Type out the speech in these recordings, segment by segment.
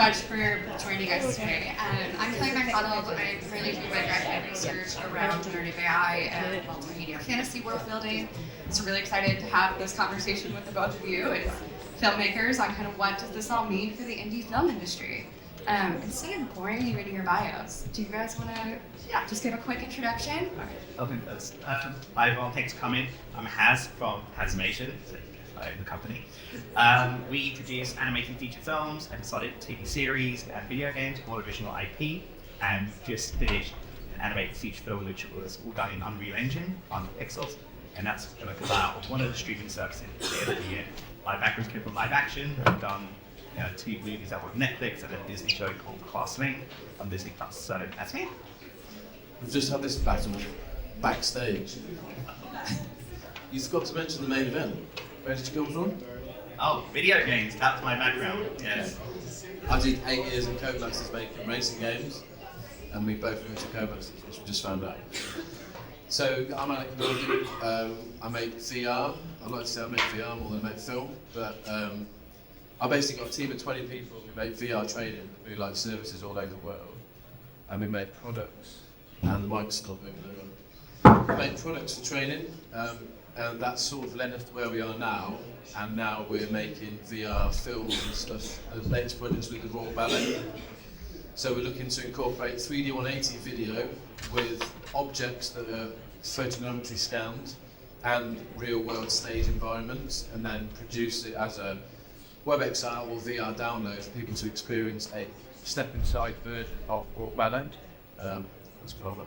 much for joining us today. I'm Killian MacDonald. I currently do my graduate research around generative AI and multimedia fantasy world building. So really excited to have this conversation with the both of you as filmmakers on kind of what does this all mean for the indie film industry. Instead of boringly reading your bios, do you guys want to just give a quick introduction? Okay, well, thanks for coming. I'm HaZ from HaZmation, the company. We produce animated feature films, episodic TV series, and video games, all original IP, and just finished an animated feature film which was all done in Unreal Engine on Pixels, and that's going to come out on one of the streaming services at the end of the year. My background's came from live action. I've done 2 movies out with Netflix and a Disney show called Classmate on Disney Plus. So that's me. We've just had this battle backstage. You forgot to mention the main event. Where did you come from? Oh, video games. That's my background. Yes. I did 8 years in Codemasters making racing games, and we both went to Codemasters, which we just found out. So I'm Alec Norton. I make VR. I'd like to say I make VR more than I make film, but I basically got a team of 20 people who make VR training, who like services all over the world, and we make products. And the mic's not moving over. We make products for training, and that's sort of led us to where we are now. And now we're making VR films and stuff. The latest projects with the Royal Ballet. So we're looking to incorporate 3D 180 video with objects that are photogrammetrically scanned and real-world stage environments, and then produce it as a WebXR or VR download for people to experience a step-inside version of Royal Ballet. That's probably.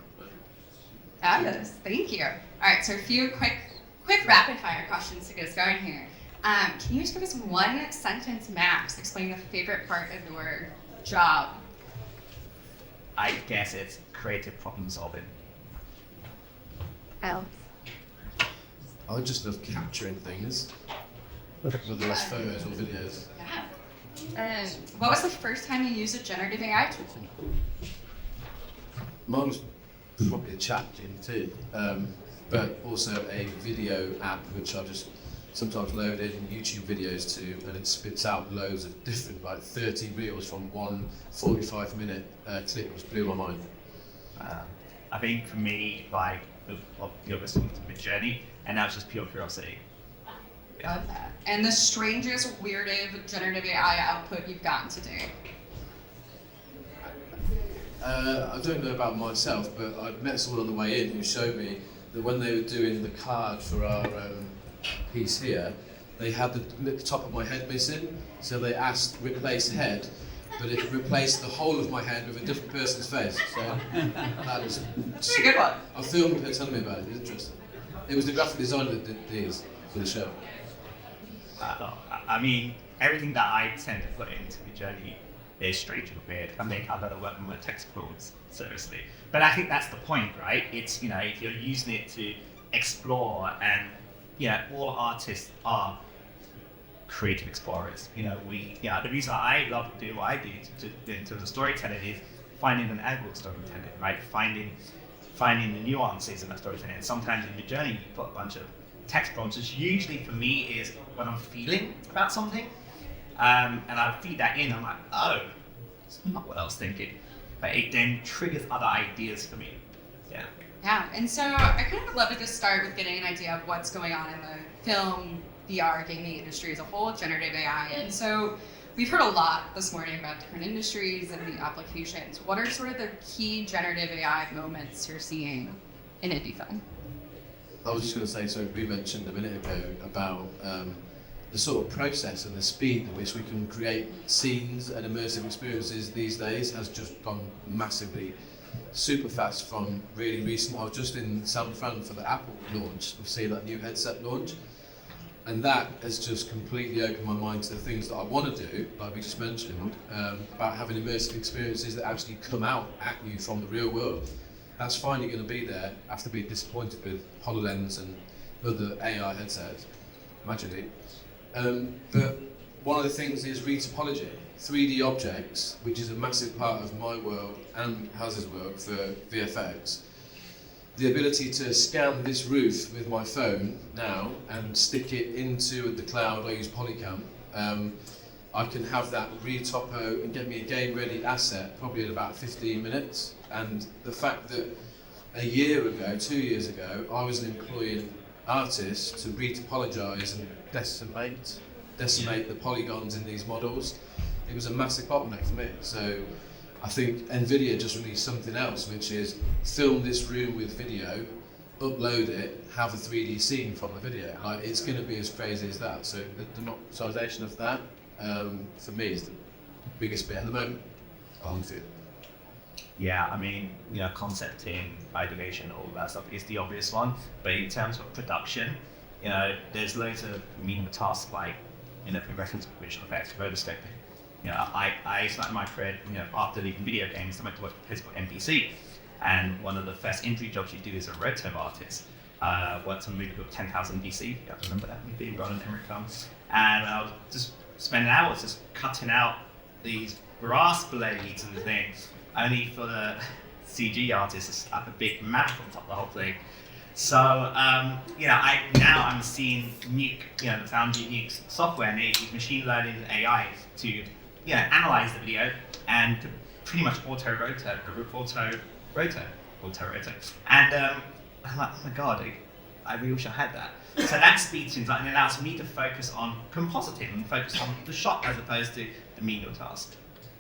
Fabulous, thank you. All right, so a few quick rapid-fire questions to get us going here. Can you just give us one sentence max explaining the favorite part of your job? I guess it's creative problem solving. Alex? I just love capturing things, whether it's photos or videos. Yeah. What was the first time you used a generative AI tool? Mine was probably a chat GPT, but also a video app which I just sometimes load in YouTube videos to, and it spits out loads of different, like 30 reels from one 45-minute clip, which blew my mind. I think for me, like, you're listening to Mid-Journey, and now it's just pure curiosity. Love that. And the strangest, weirdest generative AI output you've gotten to date? I don't know about myself, but I met someone on the way in who showed me that when they were doing the card for our piece here, they had the top of my head missing, so they asked replace head, but it replaced the whole of my head with a different person's face. So that was a good one. I filmed her telling me about it. It's interesting. It was the graphic designer that did these for the show. I mean, everything that I tend to put into the journey is strange and weird. I think I've got to work on my text pools, seriously. But I think that's the point, right? It's, if you're using it to explore, and all artists are creative explorers. The reason I love to do what I do in terms of storytelling is finding an angle of storytelling, right? Finding the nuances in a storytelling. And sometimes in the journey, you put a bunch of text prompts, which usually for me is what I'm feeling about something. And I feed that in, I'm like, oh, it's not what I was thinking. But it then triggers other ideas for me. Yeah, and so I kind of would love to just start with getting an idea of what's going on in the film, VR, gaming industry as a whole, generative AI. And so we've heard a lot this morning about different industries and the applications. What are sort of the key generative AI moments you're seeing in indie film? I was just going to say, so we mentioned a minute ago about the sort of process and the speed at which we can create scenes and immersive experiences these days has just gone massively super fast from really recent. I was just in San Fran for the Apple launch, we've seen that new headset launch, and that has just completely opened my mind to the things that I want to do, like we just mentioned, about having immersive experiences that actually come out at you from the real world. That's finally going to be there after being disappointed with HoloLens and other AI headsets, magically. But one of the things is retopology, 3D objects, which is a massive part of my world and HaZ's work for VFX. The ability to scan this roof with my phone now and stick it into the cloud. I use Polycam. I can have that re-topo and get me a game-ready asset probably in about 15 minutes. And the fact that a year ago, 2 years ago, I was employing artists to re-topologize and decimate the polygons in these models, it was a massive bottleneck for me. So I think NVIDIA just released something else, which is film this room with video, upload it, have a 3D scene from the video. Like, it's going to be as crazy as that. So the democratization of that, for me, is the biggest bit at the moment. Yeah, I mean, concepting, ideation, all that stuff is the obvious one. But in terms of production, there's loads of menial tasks like, progressions, visual effects, rotoscoping. I started my career, after leaving video games, I went to work for a place called NBC. And one of the first entry jobs you do is a roto artist. Worked on a movie called 10,000 BC. You remember that movie, Roland Emmerich film? And I was just spending hours just cutting out these brass blades and things, only for the CG artist to slap a big map on top of the whole thing. So, I'm seeing Nuke, the Foundry Nuke's software, and they use machine learning and AI to, analyze the video and to pretty much auto-roto. And I'm like, oh my God, I really wish I had that. So that speeds things up and allows me to focus on compositing and focus on the shot as opposed to the menial task.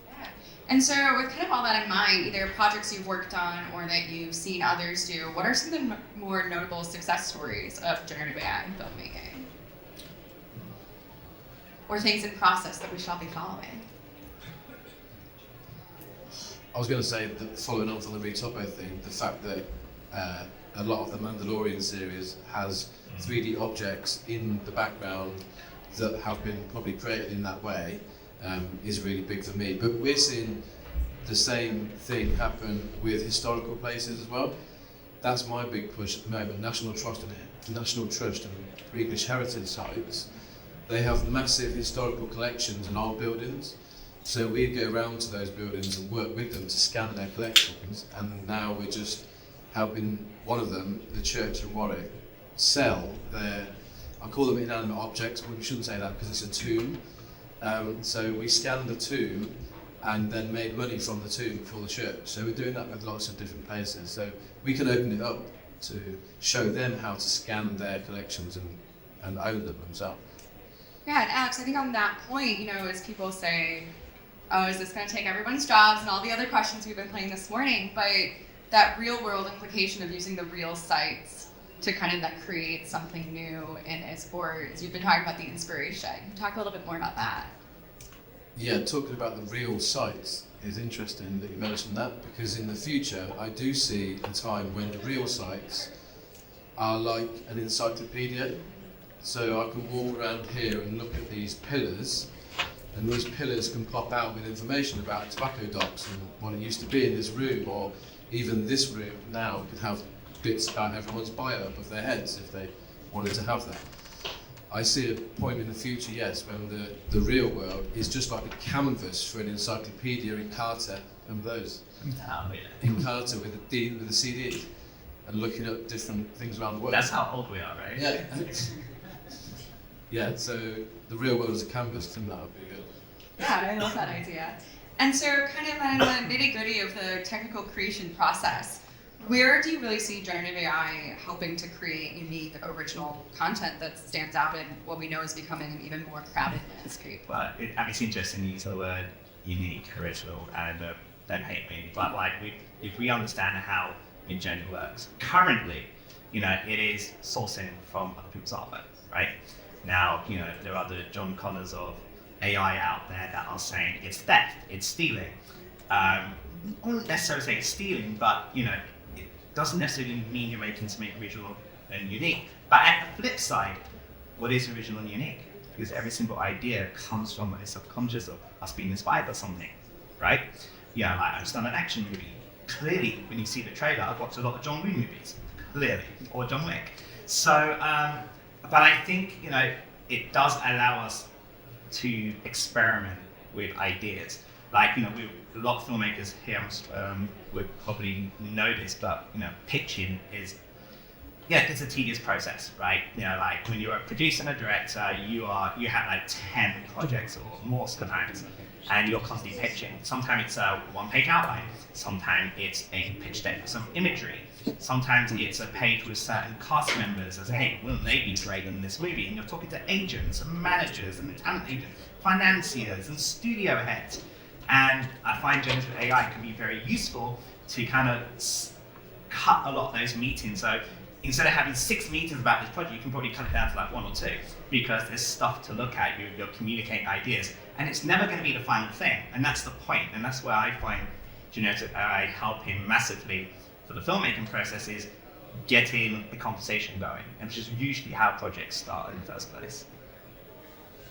Yeah. And so with kind of all that in mind, either projects you've worked on or that you've seen others do, what are some of the more notable success stories of generative AI in filmmaking? Or things in process that we shall be following? I was going to say that following on from the Retopo thing, the fact that a lot of the Mandalorian series has 3D objects in the background that have been probably created in that way is really big for me. But we're seeing the same thing happen with historical places as well. That's my big push at the moment. National Trust and English Heritage sites, they have massive historical collections and art buildings. So we go around to those buildings and work with them to scan their collections, and now we're just helping one of them, the church in Warwick, sell their, I call them inanimate objects, but we shouldn't say that because it's a tomb. So we scanned the tomb and then made money from the tomb for the church. So we're doing that with lots of different places. So we can open it up to show them how to scan their collections and own them themselves. Yeah, and Alex, I think on that point, as people say, oh, is this going to take everyone's jobs and all the other questions we've been playing this morning, but that real world implication of using the real sites to kind of that create something new in a sport, as you've been talking about the inspiration. Talk a little bit more about that. Yeah, talking about the real sites is interesting that you mentioned that, because in the future I do see a time when the real sites are like an encyclopedia. So I can walk around here and look at these pillars, and these pillars can pop out with information about tobacco docks and what it used to be in this room, or even this room now could have bits about everyone's bio above their heads if they wanted to have that. I see a point in the future, yes, when the real world is just like a canvas for an encyclopedia in Carter. Remember those? Oh, yeah. In Carter with a CD and looking up different things around the world. That's how old we are, right? Yeah. Yeah, so the real world is a canvas, and that would be good. Yeah, I love that idea. And so kind of in the nitty-gritty of the technical creation process, where do you really see generative AI helping to create unique, original content that stands out in what we know is becoming an even more crowded landscape? But it's interesting you use the word unique, original, and don't hate me, but if we understand how Midjourney works, currently, it is sourcing from other people's artwork, right? Now, there are the John Connors of AI out there that are saying it's theft, it's stealing. I wouldn't necessarily say it's stealing, but it doesn't necessarily mean you're making something original and unique. But at the flip side, what is original and unique? Because every single idea comes from a subconscious of us being inspired by something, right? Like I've done an action movie. Clearly, when you see the trailer, I've watched a lot of John Woo movies, clearly, or John Wick. So, but I think, it does allow us to experiment with ideas. Like, a lot of filmmakers here would probably know this, but, pitching is yeah, it's a tedious process, right? You know, like when you're a producer and a director, you have like 10 projects or more sometimes, and you're constantly pitching. Sometimes it's a one-page outline. Sometimes it's a pitch deck with some imagery. Sometimes it's a page with certain cast members as, hey, wouldn't they be great in this movie? And you're talking to agents and managers and talent agents, financiers and studio heads. And I find generative AI can be very useful to kind of cut a lot of those meetings. So instead of having 6 meetings about this project, you can probably cut it down to like 1 or 2 because there's stuff to look at. You're communicating ideas, and it's never going to be the final thing. And that's the point. And that's where I find generative AI helping massively for the filmmaking process is getting the conversation going, and which is usually how projects start in the first place.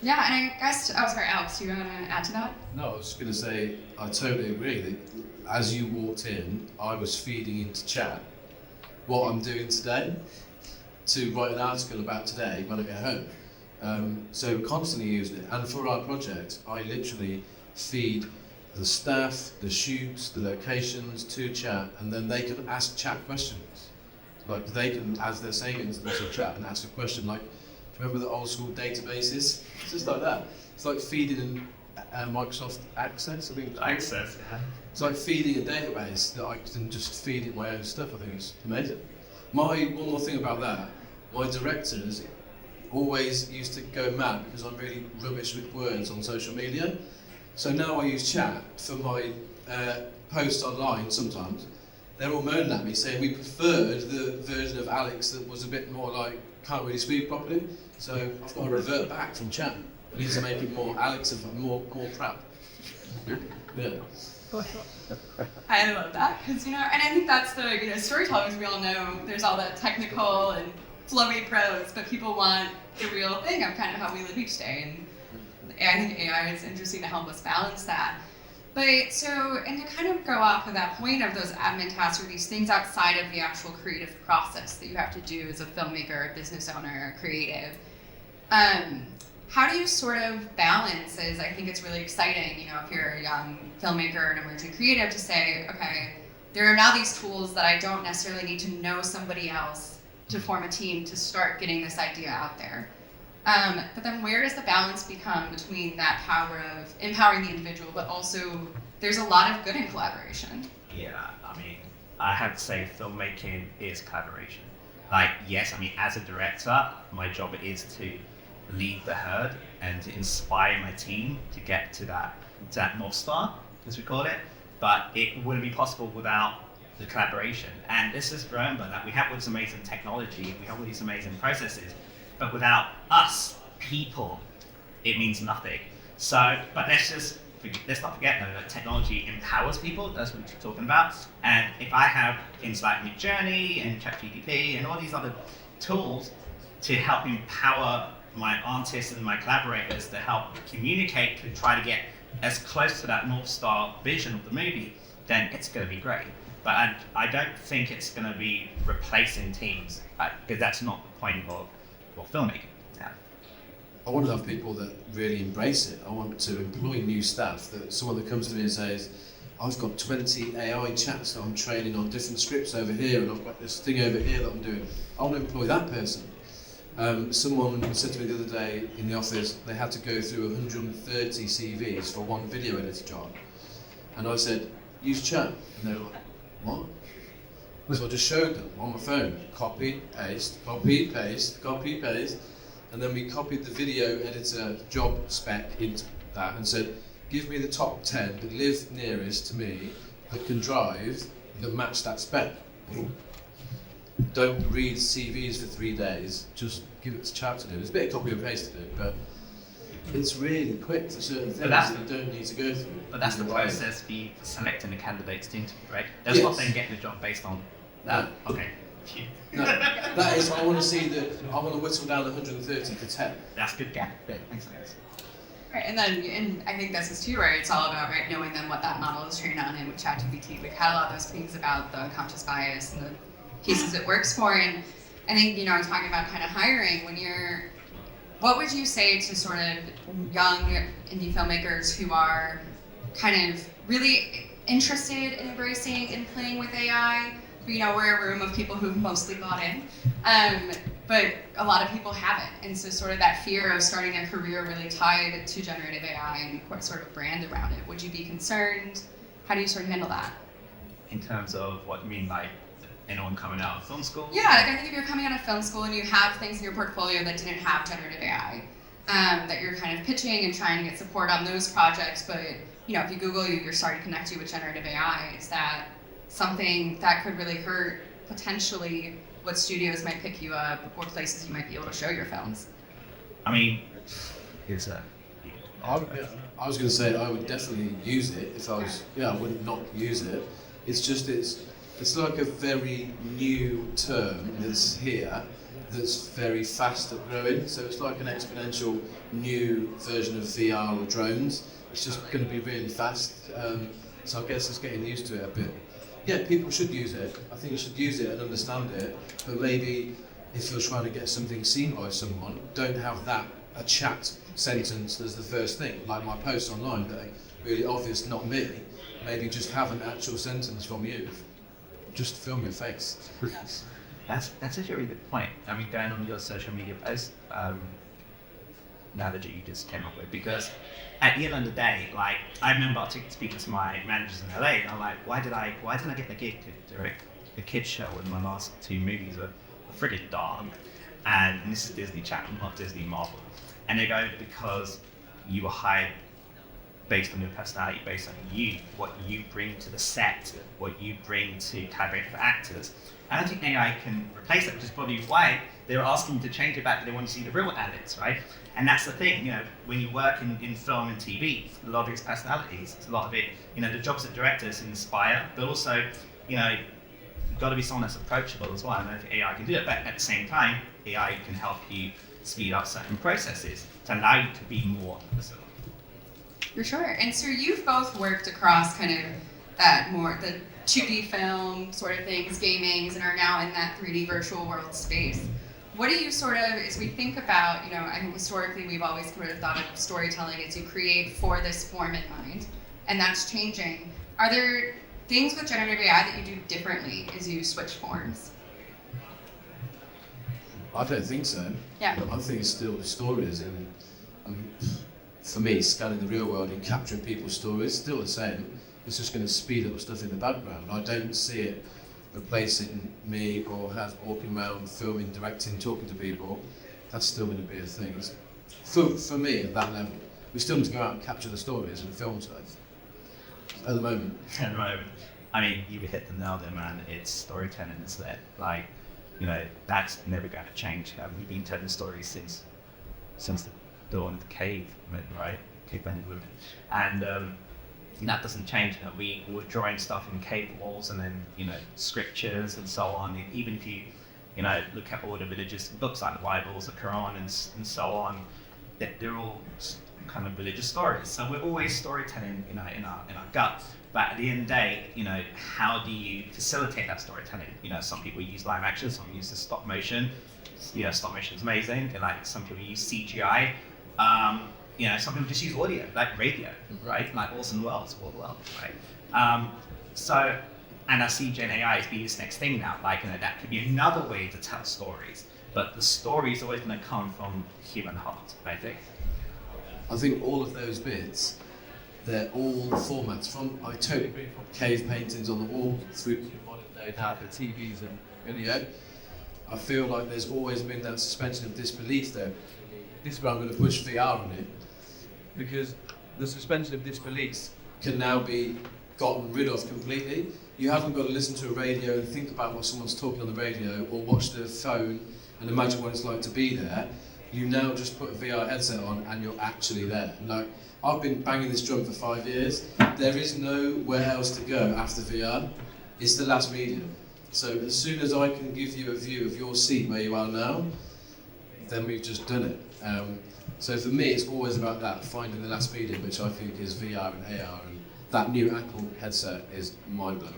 Yeah, and I guess, oh, sorry, Alex, do you want to add to that? No, I was going to say, I totally agree that as you walked in, I was feeding into chat what I'm doing today to write an article about today when I get home. So constantly using it. And for our project, I literally feed the staff, the shoots, the locations to chat, and then they can ask chat questions. Like they can, as they're saying into the chat, and ask a question like, do you remember the old school databases? It's just like that. It's like feeding in Microsoft Access, I think. Access, yeah. It's like feeding a database that I can just feed it my own stuff. I think it's amazing. One more thing about that, my directors always used to go mad because I'm really rubbish with words on social media. So now I use chat for my posts online sometimes. They're all moaning at me saying we preferred the version of Alex that was a bit more like, can't really speak properly. So I've got to revert back from chat. I need to make it more Alex and more crap. Yeah. I love that, because, and I think that's the, storytelling, as we all know, there's all that technical and flowy prose, but people want the real thing of kind of how we live each day, and I think AI is interesting to help us balance that. But and to kind of go off of that point of those admin tasks or these things outside of the actual creative process that you have to do as a filmmaker, a business owner, a creative, how do you sort of balance, as I think it's really exciting, if you're a young filmmaker and emerging creative, to say, okay, there are now these tools that I don't necessarily need to know somebody else to form a team to start getting this idea out there. But then where does the balance become between that power of empowering the individual, but also there's a lot of good in collaboration? Yeah, I mean, I have to say filmmaking is collaboration. Like, yes, I mean, as a director, my job is to lead the herd and to inspire my team to get to that North Star, as we call it. But it wouldn't be possible without the collaboration. And this is, remember, that we have all this amazing technology, we have all these amazing processes, but without us, people, it means nothing. So, but let's not forget that technology empowers people, that's what we're talking about. And if I have things like Midjourney and ChatGPT and all these other tools to help empower my artists and my collaborators to help communicate, to try to get as close to that North Star vision of the movie, then it's going to be great. But I don't think it's going to be replacing teams, because that's not the point of filmmaking. Yeah. I want to have people that really embrace it. I want to employ new staff, that someone that comes to me and says, I've got 20 AI chats that I'm training on different scripts over here, and I've got this thing over here that I'm doing. I want to employ that person. Someone said to me the other day in the office, they had to go through 130 CVs for one video editor job. And I said, use chat. And they were like, what? So I just showed them on my phone, copy, paste, copy, paste, copy, paste. And then we copied the video editor job spec into that and said, give me the top 10 that live nearest to me, that can drive, that match that spec. Don't read CVs for 3 days, just give it to chat to do. It's a bit of copy and paste to do, but it's really quick for certain things that you don't need to go through. But that's the process for selecting the candidates to interview, right? There's not then getting the job based on that. No. Okay. No, that is, I want to see that, I want to whittle down 130 to 10. That's good. Yeah. Thanks, guys. Right, and I think this is too, right? It's all about knowing then what that model is trained on, and with ChatGPT, we've had a lot of those things about the unconscious bias and the pieces it works for. And I think, I'm talking about kind of hiring, what would you say to sort of young indie filmmakers who are kind of really interested in embracing and playing with AI, we're a room of people who've mostly bought in, but a lot of people haven't. And so sort of that fear of starting a career really tied to generative AI and what sort of brand around it. Would you be concerned? How do you sort of handle that? In terms of what you mean, like anyone coming out of film school? Yeah, like I think if you're coming out of film school and you have things in your portfolio that didn't have generative AI, that you're kind of pitching and trying to get support on those projects, but if you Google you're starting to connect you with generative AI, is that something that could really hurt potentially what studios might pick you up or places you might be able to show your films? I mean, it's I was going to say I would definitely use it if I was. I wouldn't not use it. It's just it's like a very new term that's here, that's very fast at growing. So it's like an exponential new version of VR or drones. It's just going to be really fast. So I guess it's getting used to it a bit. Yeah, people should use it. I think you should use it and understand it. But maybe if you're trying to get something seen by someone, don't have that a chat sentence as the first thing. Like my post online, that really obvious, not me. Maybe just have an actual sentence from you. Just film your face. That's actually a really good point. I mean, going on your social media post, analogy you just came up with, because at the end of the day, like I remember speaking to my managers in LA, and I'm like, why did I get the gig to direct a kids show when my last two movies were friggin' dog? And this is Disney Channel, not Disney Marvel. And they go, because you were hired based on your personality, based on you, what you bring to the set, what you bring to collaborating with actors. I don't think AI can replace that, which is probably why they were asking to change it back. They want to see the real Alex, right? And that's the thing, when you work in film and TV, a lot of it's personalities. It's a lot of it, the jobs that directors inspire, but also, you've got to be someone that's approachable as well. I don't know if AI can do it, but at the same time, AI can help you speed up certain processes to allow you to be more personal. For sure. And so you've both worked across kind of that more, the 2D film sort of things, gamings, and are now in that 3D virtual world space. What do you sort of, as we think about, I think historically we've always sort of thought of storytelling as you create for this form in mind, and that's changing. Are there things with generative AI that you do differently as you switch forms? I don't think so. Yeah. I think it's still the stories, and for me, scanning the real world and capturing people's stories, still the same. It's just going to speed up stuff in the background. I don't see it replacing me or walking around filming, directing, talking to people. That's still going to be a thing. For me, at that level, we still need to go out and capture the stories and film stuff. At the moment. At the moment. I mean, you hit the nail there, man. It's storytelling, is that that's never going to change. We've been telling stories since the dawn of the cavemen, right? Cavemen women. And that doesn't change. We were drawing stuff in cave walls and then, scriptures and so on. And even if you, look at all the religious books like the Bibles, the Quran and so on, they're all kind of religious stories. So we're always storytelling, in our gut. But at the end of the day, how do you facilitate that storytelling? Some people use live action, some use the stop motion. Stop motion is amazing. Some people use CGI. Some people just use audio, like radio, right? Like Orson Welles, right? And I see Gen AI as being this next thing now. That could be another way to tell stories. But the story is always going to come from human heart, I think. I think all of those bits, they're all formats I totally agree, from cave paintings on the wall through to modern day now, the TVs and video. I feel like there's always been that suspension of disbelief there. This is where I'm going to push VR on it, because the suspension of disbelief can now be gotten rid of completely. You haven't got to listen to a radio and think about what someone's talking on the radio, or watch their phone and imagine what it's like to be there. You now just put a VR headset on and you're actually there. I've been banging this drum for 5 years. There is nowhere else to go after VR. It's the last medium. So as soon as I can give you a view of your seat where you are now, then we've just done it. So for me, it's always about that, finding the last medium, which I think is VR and AR, and that new Apple headset is mind-blowing.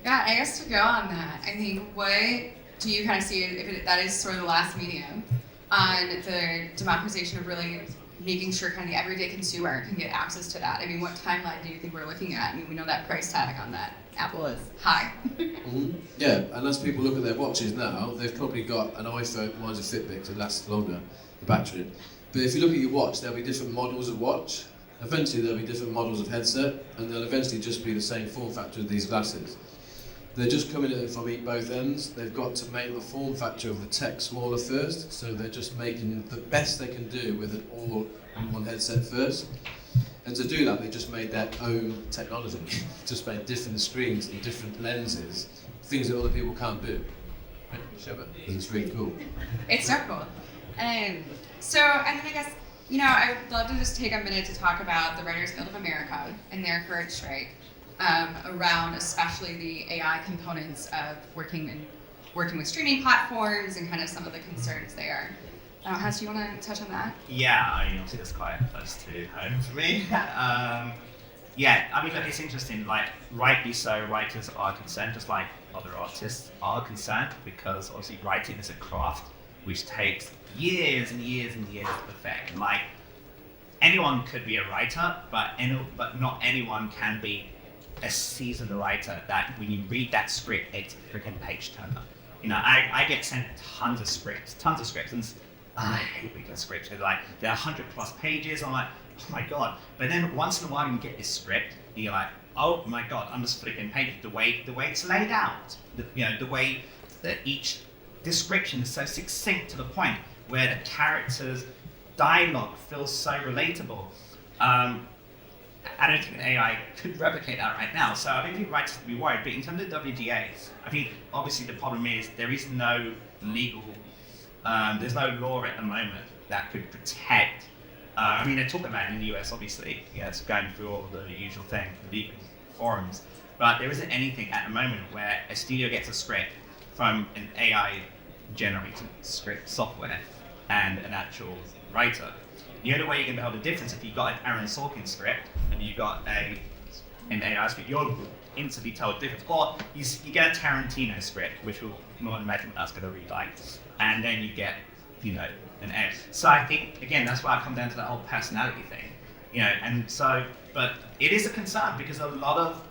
Yeah, I guess to go on that, I think, what do you kind of see if that is sort of the last medium on the democratization of really making sure kind of the everyday consumer can get access to that. I mean, what timeline do you think we're looking at? I mean, we know that price tag on that Apple is high. Yeah, and as people look at their watches now, they've probably got an iPhone, mine's a Fitbit, so it lasts longer, the battery. But if you look at your watch, there'll be different models of watch. Eventually there'll be different models of headset, and they'll eventually just be the same form factor as these glasses. They're just coming at it from both ends. They've got to make the form factor of the tech smaller first, so they're just making the best they can do with it all in one headset first. And to do that, they just made their own technology, just made different screens and different lenses, things that other people can't do. Right? It's really cool. It's so cool. So, and then I guess, you know, I would love to just take a minute to talk about the Writers Guild of America and their current strike around especially the AI components of working with streaming platforms and kind of some of the concerns there. HaZ, do you want to touch on that? Yeah, I mean, obviously that's quite close to home for me. Yeah, I mean, look, it's interesting, like, rightly so, writers are concerned, just like other artists are concerned, because obviously writing is a craft which takes years and years and years to perfect. Like, anyone could be a writer, but not anyone can be a seasoned writer that when you read that script, it's a freaking page turner. You know, I get sent tons of scripts, and I hate reading scripts. They're like, they're 100 plus pages. I'm like, oh my God. But then once in a while you get this script, you're like, oh my God, I'm just flipping pages. The way it's laid out, the way that each description is so succinct to the point, where the characters' dialogue feels so relatable. I don't think an AI could replicate that right now. So I don't think writers should be worried. But in terms of WGA, I think obviously the problem is there is no legal, there's no law at the moment that could protect. I mean, they're talking about it in the US, obviously. Yeah, it's going through all the usual thing, the legal forums. But there isn't anything at the moment where a studio gets a script from an AI-generated script software and an actual writer. The only way you can tell the difference if you've got an Aaron Sorkin script and you've got an AI script, you'll instantly tell the difference. Or you get a Tarantino script, which will more than imagine that's going to read like, and then you get, you know, an AI. So I think, again, that's why I come down to that whole personality thing, you know, and so, but it is a concern because a lot of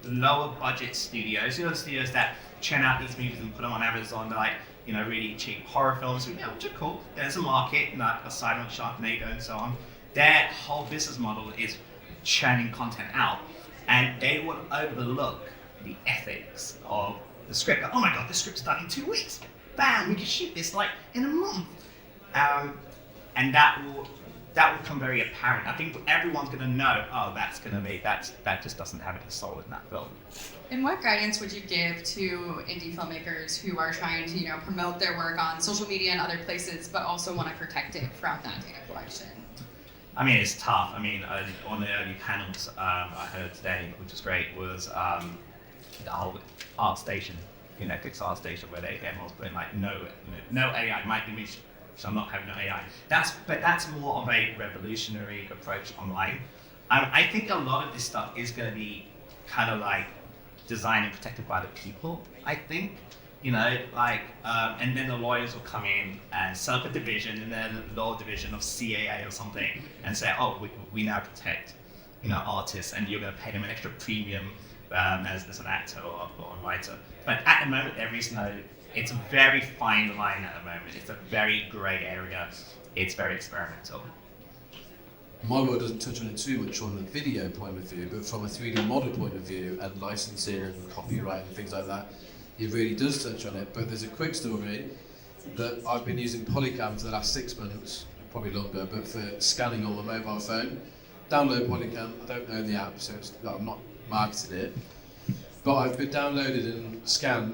lower budget studios, you know, the studios that churn out these movies and put them on Amazon, like, you know, really cheap horror films, which are cool. There's a market, like aside from Sharknado and so on. Their whole business model is churning content out, and they would overlook the ethics of the script. Like, oh my God, this script's done in 2 weeks. Bam, we can shoot this like in a month, and that will become very apparent. I think everyone's going to know, oh, that just doesn't have any soul in that film. And what guidance would you give to indie filmmakers who are trying to, you know, promote their work on social media and other places, but also want to protect it from that data collection? I mean, it's tough. I mean, on the early panels I heard today, which was great, was the whole art station, you know, Netflix art station, where they was putting like no AI, might be me, so I'm not having no AI. But that's more of a revolutionary approach online. I think a lot of this stuff is going to be kind of like designed and protected by the people, I think, you know, like, and then the lawyers will come in and set up a division, and then the law division of CAA or something, and say, oh, we now protect, you know, artists, and you're going to pay them an extra premium as an actor or a writer. But at the moment, there is no, it's a very fine line at the moment. It's a very grey area. It's very experimental. My work doesn't touch on it too much from the video point of view, but from a 3D model point of view and licensing and copyright and things like that, it really does touch on it. But there's a quick story that I've been using Polycam for the last 6 months, probably longer, but for scanning on my mobile phone. Download Polycam, I don't know the app, so I'm not marketing it. But I've been downloaded and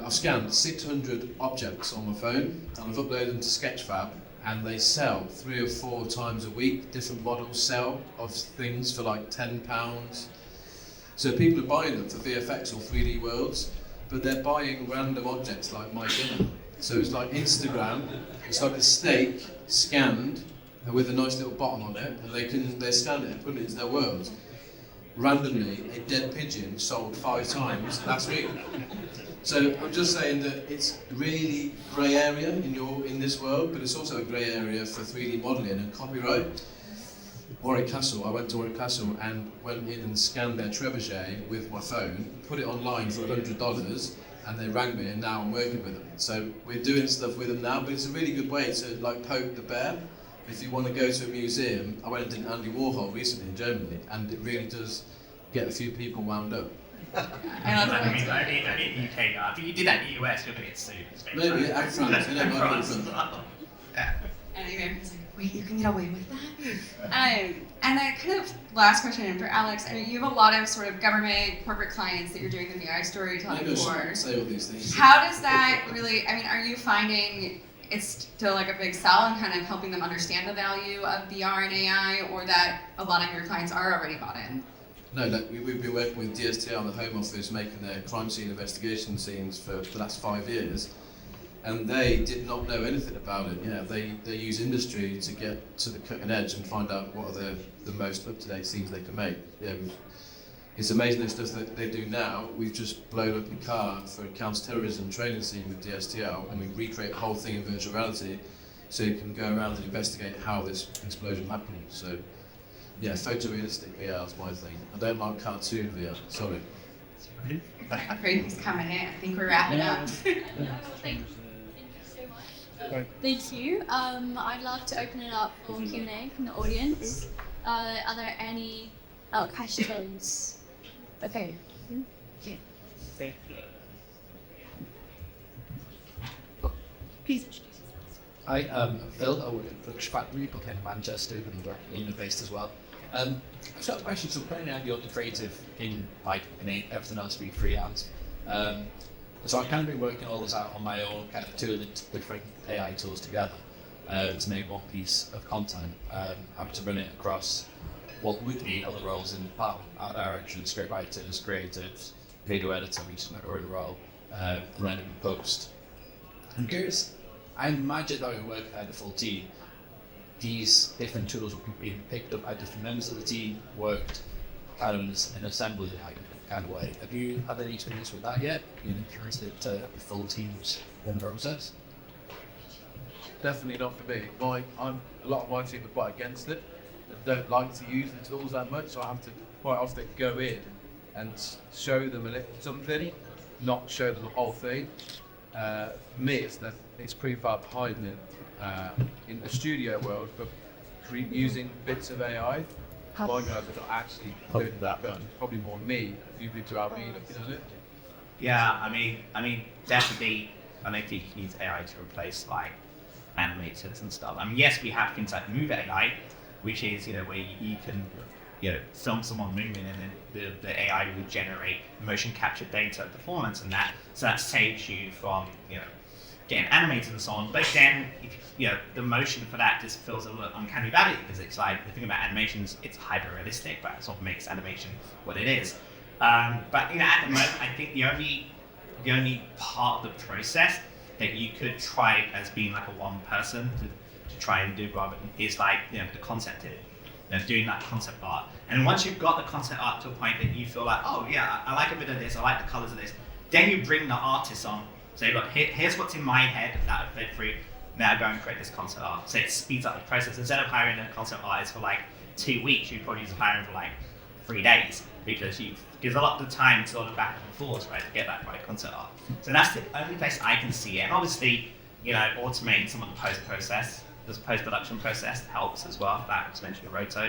I've scanned 600 objects on my phone, and I've uploaded them to Sketchfab. And they sell 3 or 4 times a week. Different models sell of things for like £10. So people are buying them for VFX or 3D worlds, but they're buying random objects like my dinner. So it's like Instagram. It's like a steak scanned with a nice little bottom on it, and they scan it and put it into their worlds. Randomly, a dead pigeon sold 5 times last week. So I'm just saying that it's really grey area in this world, but it's also a grey area for 3D modelling and copyright. Warwick Castle. I went to Warwick Castle and went in and scanned their trebuchet with my phone, put it online for $100, and they rang me, and now I'm working with them. So we're doing stuff with them now, but it's a really good way to like poke the bear. If you want to go to a museum, I went and did Andy Warhol recently in Germany, and it really does get a few people wound up. I mean, only in the UK now. If you did that in the US, you're going to get sued. Maybe, and France, you know, Yeah. And America's like, wait, you can get away with that? And I kind of, last question for Alex, I mean, you have a lot of sort of government, corporate clients that you're doing the VI storytelling Maybe I for. shouldn't say all these things. How does that really, I mean, are you finding it's still like a big sell and kind of helping them understand the value of VR and AI, or that a lot of your clients are already bought in? No, like we've been working with DSTR and the Home Office making their crime scene investigation scenes for the last 5 years, and they did not know anything about it. You know, they use industry to get to the cutting edge and find out what are the most up-to-date scenes they can make. Yeah, it's amazing the stuff that they do now. We've just blown up a car for a counter-terrorism training scene with DSTR, and we recreate the whole thing in virtual reality, so you can go around and investigate how this explosion happened. So, yeah, photorealistic VR is my thing. I don't like cartoon VR. Sorry. I'm afraid he's coming in. I think we're wrapping up. Thank you. I'd love to open it up for Q&A from the audience. Are there any questions? Okay. Thank you. Please introduce yourself. Hi, I'm Phil. I work at Production Factory, but in Manchester, and we're England-based as well. I've got a question. So, currently, I'm the creative in everything else being freelance. So I've kind of been working all this out on my own, kind of tooling different AI tools together to make one piece of content. Having to run it across what would be other roles in art direction, script writers, creatives, video editor, each in their own role, and then in post. I'm curious, I imagine that we work at a full team. These different tools will be picked up by different members of the team, worked kind of in an assembly kind of way. Have you had any experience with that yet? You encouraged it to full teams in process? Definitely not for me. A lot of my team are quite against it and don't like to use the tools that much, so I have to quite often go in and show them a little something, not show them the whole thing. For me, it's pretty far behind me in the studio world, but using bits of AI. My guys are not actually doing that, but probably more me. A few people around me looking at it. Yeah, I mean, definitely, I don't think you use AI to replace like animators and stuff. I mean, yes, we have things like Move AI, which is where you can film someone moving, and then the AI will generate motion capture data performance and that. So that saves you from getting animated and so on. But then the motion for that just feels a little uncanny valley, because it's like the thing about animations, it's hyper realistic, but it sort of makes animation what it is. But at the moment, I think the only part of the process that you could try as being like a one person to try and do rather is like the concept doing that concept art. And once you've got the concept art to a point that you feel like, oh yeah, I like a bit of this, I like the colors of this, then you bring the artist on. Say, look, here's what's in my head that I've fed through. Now go and create this concept art. So it speeds up the process. Instead of hiring a concept artist for like 2 weeks, you probably use hiring for like 3 days, because gives a lot of the time to sort of back and forth, right, to get that right concept art. So that's the only place I can see it. And obviously, automating some of the post-process, this post-production process helps as well. That was mentioned in Roto.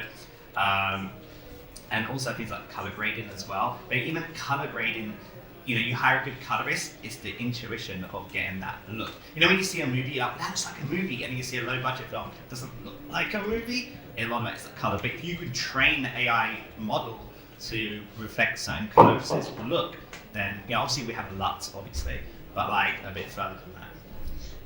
And also things like color grading as well. But even color grading, you hire a good colorist, it's the intuition of getting that look. When you see a movie, that looks like a movie, and you see a low budget film, it doesn't look like a movie, a lot of it's the color. But if you could train the AI model to reflect certain colors look, then obviously we have LUTs, obviously, but like a bit further than that.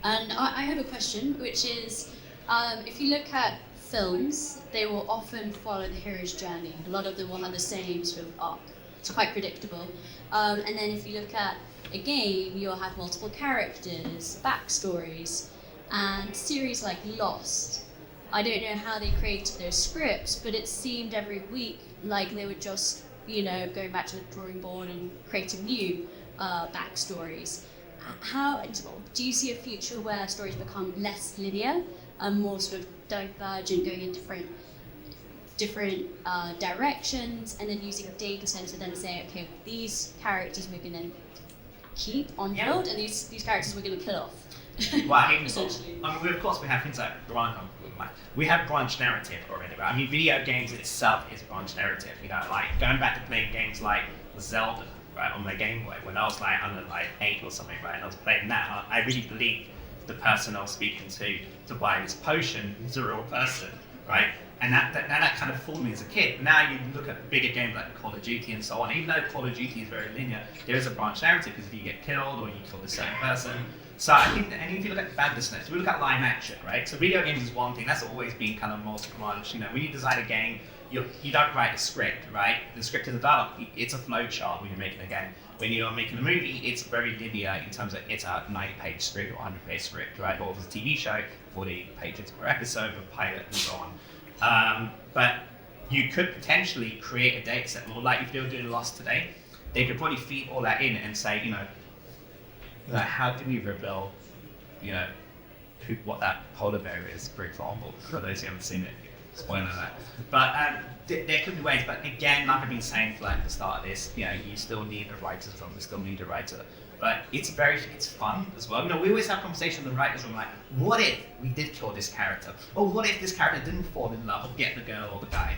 And I have a question, which is, if you look at films, they will often follow the hero's journey. A lot of them will have the same sort of arc. It's quite predictable. And then if you look at a game, you'll have multiple characters, backstories, and series like Lost. I don't know how they created those scripts, but it seemed every week like they were just, going back to the drawing board and creating new backstories. How do you see a future where stories become less linear and more sort of divergent, going in different different directions, and then using data sets to then say, okay, these characters we're going to keep on hold, and these characters we're going to kill off. Well, I mean, Essentially. of course, we have things like we have branch narrative already, right? I mean, video games itself is branch narrative. You know, like going back to playing games like Zelda, right, on my Game Boy when I was like under like 8 or something, right, and I was playing that. I really believed the person I was speaking to buy this potion is a real person, right? And that kind of fooled me as a kid. Now you look at bigger games like Call of Duty and so on. Even though Call of Duty is very linear, there is a branch narrative because if you get killed or you kill a certain person. So I think that, and if you look at badness, we look at live action, right? So video games is one thing that's always been kind of most branch. You know, when you design a game, you don't write a script, right? The script is a dialogue. It's a flow chart when you're making a game. When you're making a movie, it's very linear in terms of it's a 90-page script or 100-page script, right? Or with a TV show, 40 pages per episode, a pilot, and so on. But you could potentially create a data set, like if they were doing Lost today, they could probably feed all that in and say, you know, how do we reveal, you know, what that polar bear is, for example, for those who haven't seen it, spoiler that. But there could be ways, but again, like I've been saying for like the start of this, you know, you still need a writer's room, you still need a writer. But it's fun as well. You know, we always have conversations with the writers room like, what if we did kill this character? Or what if this character didn't fall in love or get the girl or the guy?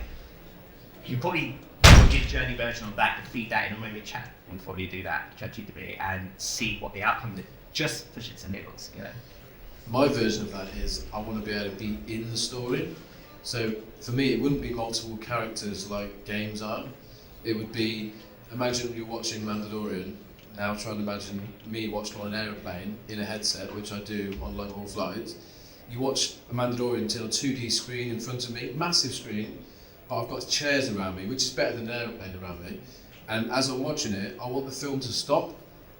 You probably do a journey version of that and feed that in a movie chat and probably do that, ChatGPT, and see what the outcome is, just for shits and giggles, you know. My version of that is I want to be able to be in the story. So for me, it wouldn't be multiple characters like games are. It would be, imagine you're watching Mandalorian. Now try and imagine me watching on an aeroplane in a headset, which I do on long haul flights. You watch a Mandalorian on a 2D screen in front of me, massive screen, but I've got chairs around me, which is better than an aeroplane around me. And as I'm watching it, I want the film to stop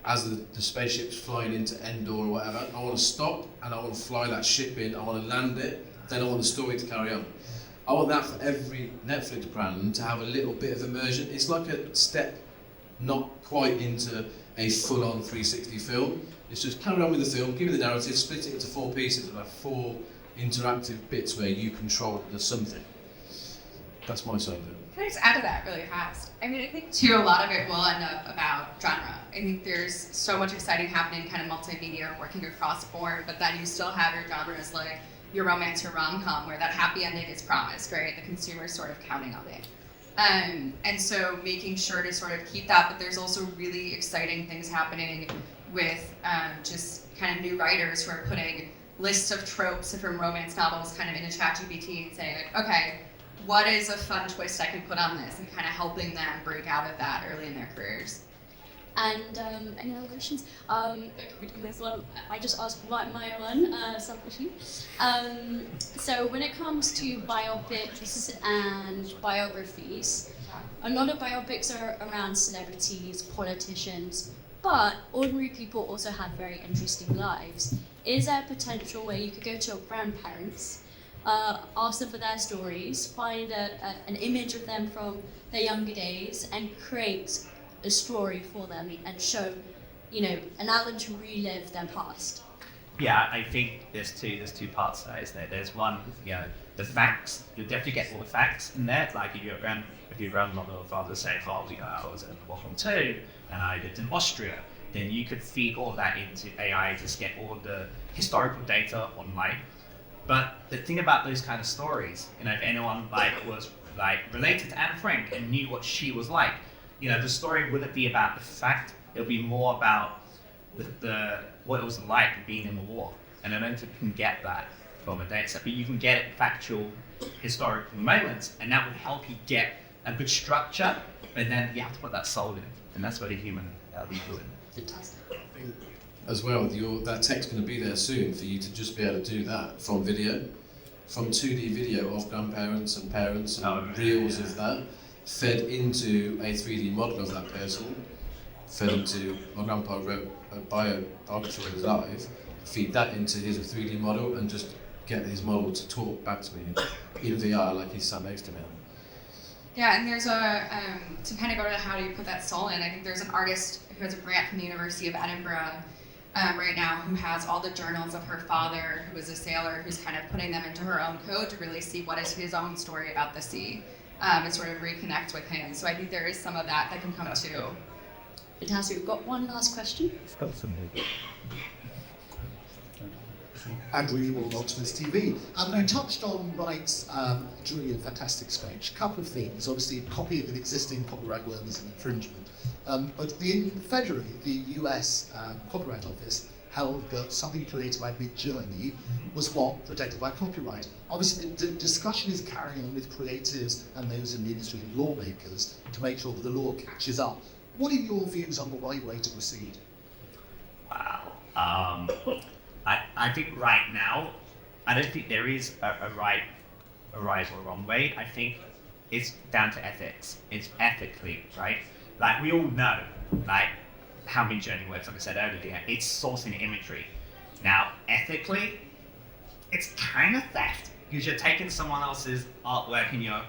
as the spaceship's flying into Endor or whatever. I want to stop and I want to fly that ship in, I want to land it, then I want the story to carry on. I want that for every Netflix brand to have a little bit of immersion. It's like a step not quite into a full-on 360 film. It's just carry on with the film, give me the narrative, split it into 4 pieces, and have 4 interactive bits where you control the something. That's my side of it. Can I just add to that really fast? I mean, I think too, a lot of it will end up about genre. I think there's so much exciting happening, kind of multimedia, working across board, but then you still have your genres like your romance, your rom-com, where that happy ending is promised, right? The consumer's sort of counting on it. And so making sure to sort of keep that, but there's also really exciting things happening with just kind of new writers who are putting lists of tropes from romance novels kind of into ChatGPT and saying, like, okay, what is a fun twist I can put on this, and kind of helping them break out of that early in their careers. And any other questions? There's one, I just asked my one, selfishly. So when it comes to biopics and biographies, a lot of biopics are around celebrities, politicians, but ordinary people also have very interesting lives. Is there potential where you could go to your grandparents, ask them for their stories, find an image of them from their younger days, and create a story for them and show, you know, allow them to relive their past? Yeah, I think there's two parts to that, isn't there? There's one, you know, the facts. You'll definitely get all the facts in there. Like if your grandmother or father say, "Oh, you know, I was in World War II and I lived in Austria," then you could feed all that into AI to get all the historical data online. But the thing about those kind of stories, you know, if anyone was related to Anne Frank and knew what she was like, you know, the story wouldn't be about the fact. It'll be more about the what it was like being in the war. And I don't think you can get that from a data set, but you can get factual historical moments, and that will help you get a good structure. But then you have to put that soul in, and that's where the human be doing. Fantastic. I think as well, that tech's going to be there soon for you to just be able to do that from video, from 2D video of grandparents and parents and reels of that, fed into a 3D model of that person, fed into, my grandpa wrote a biography of his life, feed that into his 3D model and just get his model to talk back to me in VR like he's sat next to me. Yeah, and there's to kind of go to how do you put that soul in, I think there's an artist who has a grant from the University of Edinburgh right now who has all the journals of her father, who was a sailor, who's kind of putting them into her own code to really see what is his own story about the sea, and sort of reconnect with him. So I think there is some of that can come too. Fantastic. We've got one last question. Andrew Ewell, Ultimate TV. I touched on rights during your fantastic speech. A couple of things. Obviously, a copy of an existing copyright work is an infringement. But in February, the US Copyright Office held that something created by Mid-Journey was what protected by copyright. Obviously, the discussion is carrying on with creatives and those in the industry and lawmakers to make sure that the law catches up. What are your views on the right way to proceed? Wow. I think right now, I don't think there is a right or wrong way. I think it's down to ethics. It's ethically, right? Like, we all know, like, how Midjourney works, like I said earlier, it's sourcing imagery. Now, ethically, it's kind of theft, because you're taking someone else's artwork and you're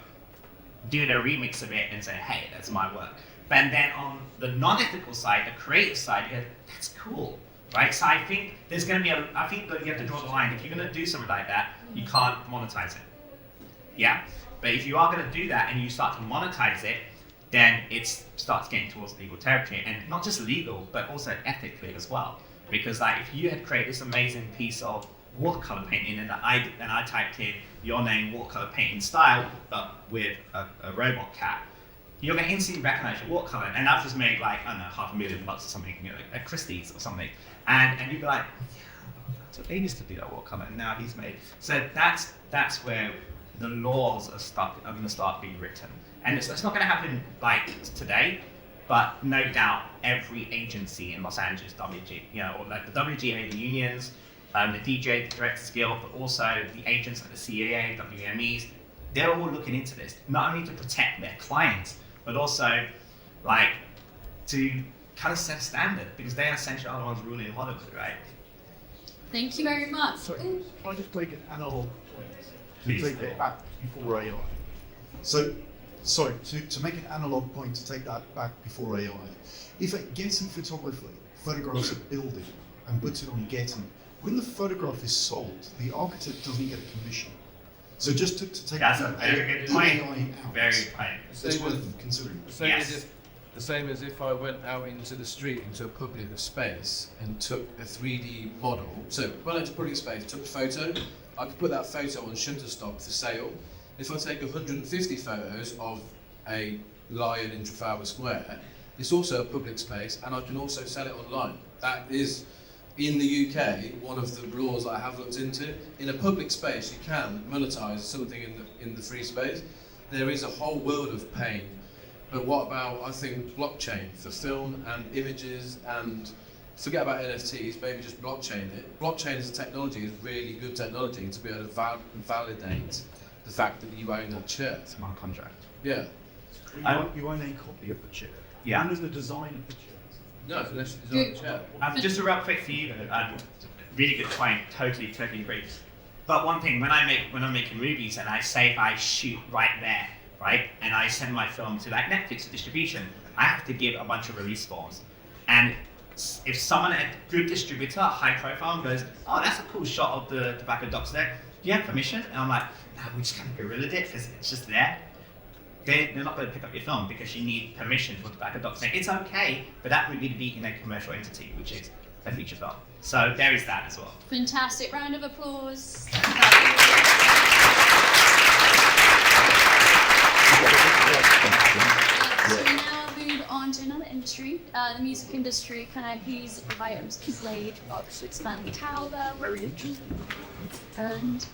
doing a remix of it and saying, hey, that's my work. But then on the non-ethical side, the creative side, you go, that's cool. Right, so I think there's going to be I think that you have to draw the line. If you're going to do something like that, you can't monetize it. Yeah, but if you are going to do that and you start to monetize it, then it starts getting towards legal territory, and not just legal, but also ethically as well. Because like, if you had created this amazing piece of watercolor painting, and I typed in your name, watercolor painting style, but with a robot cat, you're going to instantly recognize your watercolor, and I've just made like, I don't know, $500,000 or something, you know, at Christie's or something, and you'd be like, yeah, so they used to do that watercolor, and now he's made. So that's where the laws are going to start being written, and it's not going to happen like today, but no doubt every agency in Los Angeles, you know, or like the WGA, the unions, the DJ, the Directors Guild, but also the agents like the CAA, WMEs, they're all looking into this, not only to protect their clients, but also like to kind of set a standard, because they essentially are the ones ruling Hollywood, right? Thank you very much. Sorry, can I just take an analog point Please. to take it back before AI? So, sorry, to make an analog point to take that back before AI. If a Getty photographer photographs a building and puts it on Getty, when the photograph is sold, the architect doesn't get a commission. So just to take That's a very good point. AI out, Very good point. it's worth considering. The same as if I went out into the street, into a public space, and took a 3D model. So when I went to public space, took a photo, I could put that photo on Shutterstock for sale. If I take 150 photos of a lion in Trafalgar Square, it's also a public space, and I can also sell it online. That is, in the UK, one of the laws that I have looked into. In a public space, you can monetize something in the free space. There is a whole world of pain. But what about, I think, blockchain for film and images, and forget about NFTs, maybe just blockchain it. Blockchain as a technology is really good technology to be able to validate the fact that you own that chair. Smart contract. Yeah. You own a copy of the chair. Yeah. When is the design of the chair? No, unless you design the chair. Just a real quick for you, really good point. Totally agree. But one thing, when I'm making movies, and I say if I shoot right there, right, and I send my film to like Netflix for distribution, I have to give a bunch of release forms. And if someone, a good distributor, high profile, goes, oh, that's a cool shot of the tobacco docks there, do you have permission? And I'm like, no, we just kind of guerrilled it because it's just there. They're not going to pick up your film because you need permission for tobacco docks. It's okay, but that would need to be in a commercial entity, which is a feature film. So there is that as well. Fantastic. Round of applause. So we now move on to another industry, the music industry. Can I please invite Mr. Slade to expand the tower? Very interesting. And